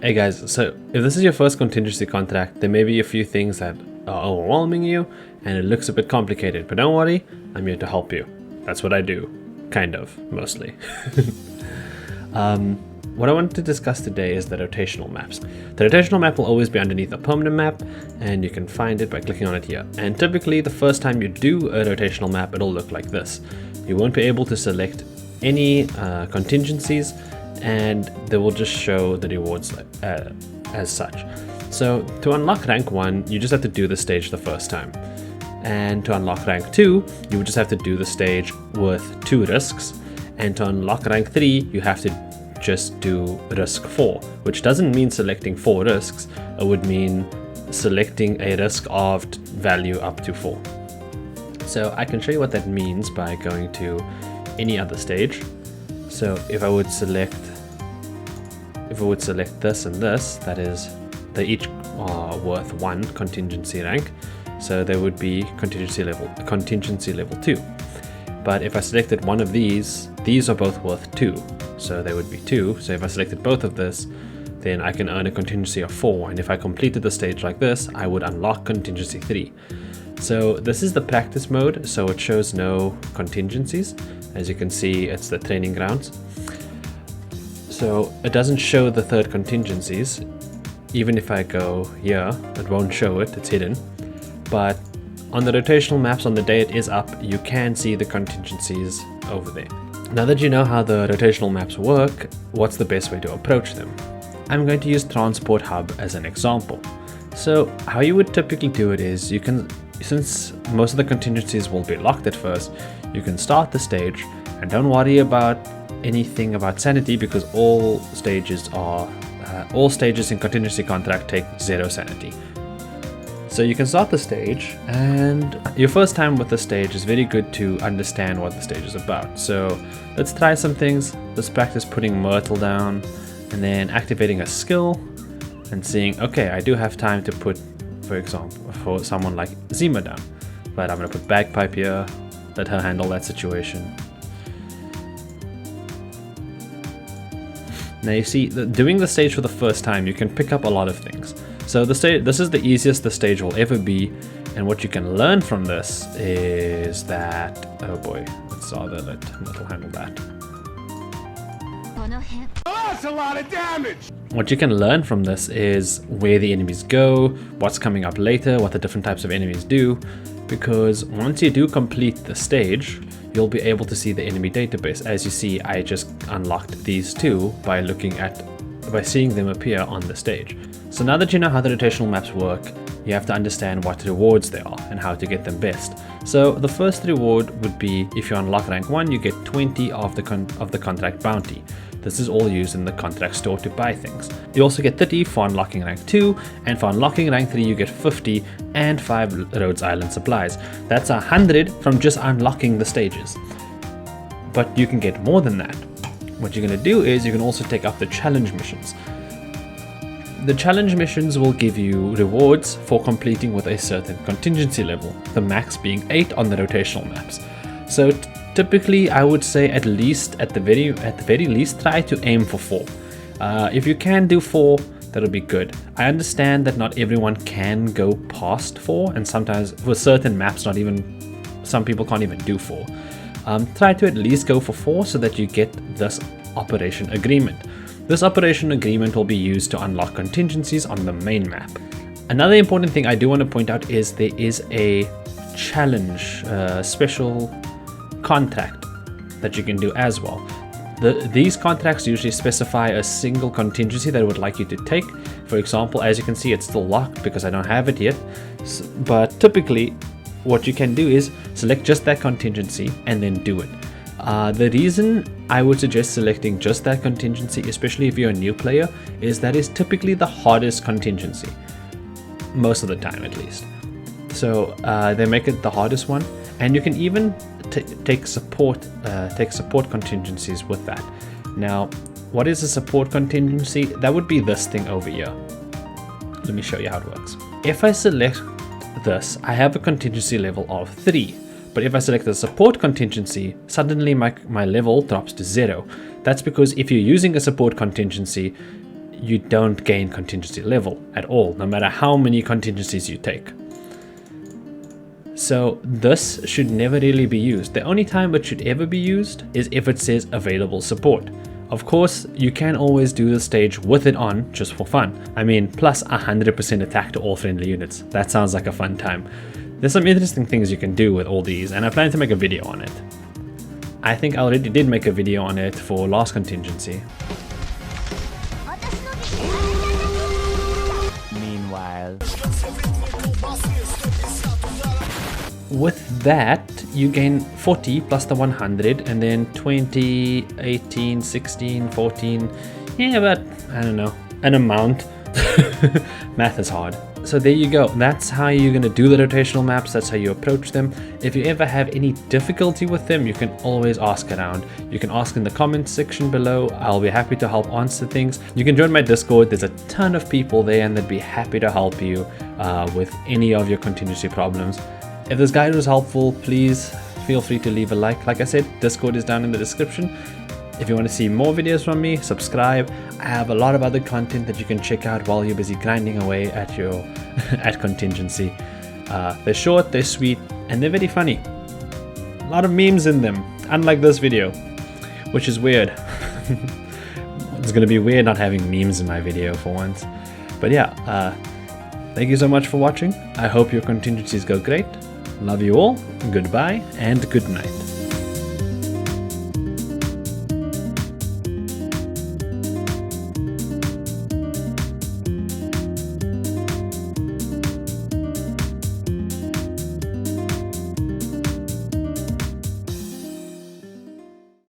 Hey guys, so if this is your first contingency contract, there may be a few things that are overwhelming you and it looks a bit complicated, but don't worry, I'm here to help you. That's what I do, kind of, mostly. What I wanted to discuss today is the rotational maps. The rotational map will always be underneath a permanent map, and you can find it by clicking on it here. And typically the first time you do a rotational map, it'll look like this. You won't be able to select any contingencies, and they will just show the rewards as such. So to unlock rank 1, you just have to do the stage the first time. And to unlock rank 2, you would just have to do the stage with 2 risks. And to unlock rank 3, you have to just do risk 4, which doesn't mean selecting 4 risks. It would mean selecting a risk of value up to 4. So I can show you what that means by going to any other stage. So if I would select this and this, that is, they each are worth 1 contingency rank, so there would be contingency level 2. But if I selected one of these are both worth 2, so they would be 2. So if I selected both of this, then I can earn a contingency of 4, and if I completed the stage like this, I would unlock contingency 3. So this is the practice mode, so it shows no contingencies. As you can see, it's the training grounds. So it doesn't show the third contingencies. Even if I go here, it won't show it, it's hidden. But on the rotational maps, on the day it is up, you can see the contingencies over there. Now that you know how the rotational maps work, what's the best way to approach them? I'm going to use Transport Hub as an example. So how you would typically do it is, you can, since most of the contingencies will be locked at first, you can start the stage and don't worry about anything about sanity, because all stages in contingency contract take 0 sanity. So you can start the stage, and your first time with the stage is very good to understand what the stage is about. So let's try some things. Let's practice putting Myrtle down and then activating a skill and seeing, okay, I do have time to put, for example, for someone like Zima down, but I'm going to put Bagpipe here, let her handle that situation. Now you see, doing the stage for the first time, you can pick up a lot of things. So this is the easiest the stage will ever be, and what you can learn from this is that, oh boy, let's rather let Myrtle handle that. Oh, that's a lot of damage! What you can learn from this is where the enemies go, what's coming up later, what the different types of enemies do, because once you do complete the stage, you'll be able to see the enemy database. As you see, I just unlocked these 2 by seeing them appear on the stage. So now that you know how the rotational maps work, you have to understand what rewards there are and how to get them best. So the first reward would be, if you unlock rank 1, you get 20 of the contract bounty. This is all used in the contract store to buy things. You also get 30 for unlocking rank 2, and for unlocking rank 3 you get 50 and 5 Rhodes Island supplies. That's 100 from just unlocking the stages. But you can get more than that. What you're going to do is you can also take up the challenge missions. The challenge missions will give you rewards for completing with a certain contingency level, the max being 8 on the rotational maps. So typically I would say at the very least try to aim for 4. If you can do 4, that'll be good. I understand that not everyone can go past 4, and sometimes for certain maps some people can't even do 4. Try to at least go for 4 so that you get this operation agreement. This operation agreement will be used to unlock contingencies on the main map. Another important thing I do want to point out is there is a challenge special contract that you can do as well. These contracts usually specify a single contingency that I would like you to take. For example, as you can see, it's still locked because I don't have it yet, but typically what you can do is select just that contingency and then do it. The reason I would suggest selecting just that contingency, especially if you're a new player, is that is typically the hardest contingency, most of the time at least. So they make it the hardest one, and you can even take support contingencies with that. Now, what is a support contingency? That would be this thing over here. Let me show you how it works. If I select this, I have a contingency level of 3. But if I select the support contingency, suddenly my level drops to 0. That's because if you're using a support contingency, you don't gain contingency level at all, no matter how many contingencies you take. So this should never really be used. The only time it should ever be used is if it says available support. Of course, you can always do the stage with it on just for fun. I mean, plus 100% attack to all friendly units. That sounds like a fun time. There's some interesting things you can do with all these, and I plan to make a video on it. I think I already did make a video on it for last contingency. Meanwhile, with that, you gain 40 plus the 100, and then 20, 18, 16, 14, yeah, but I don't know, an amount. Math is hard. So there you go. That's how you're going to do the rotational maps. That's how you approach them. If you ever have any difficulty with them, you can always ask around. You can ask in the comments section below. I'll be happy to help answer things. You can join my Discord. There's a ton of people there, and they'd be happy to help you with any of your contingency problems. If this guide was helpful, please feel free to leave a like. Like I said, Discord is down in the description. If you want to see more videos from me, subscribe. I have a lot of other content that you can check out while you're busy grinding away at your at contingency. They're short, they're sweet, and they're very funny. A lot of memes in them, unlike this video, which is weird. It's gonna be weird not having memes in my video for once. But yeah, thank you so much for watching. I hope your contingencies go great. Love you all, goodbye, and good night.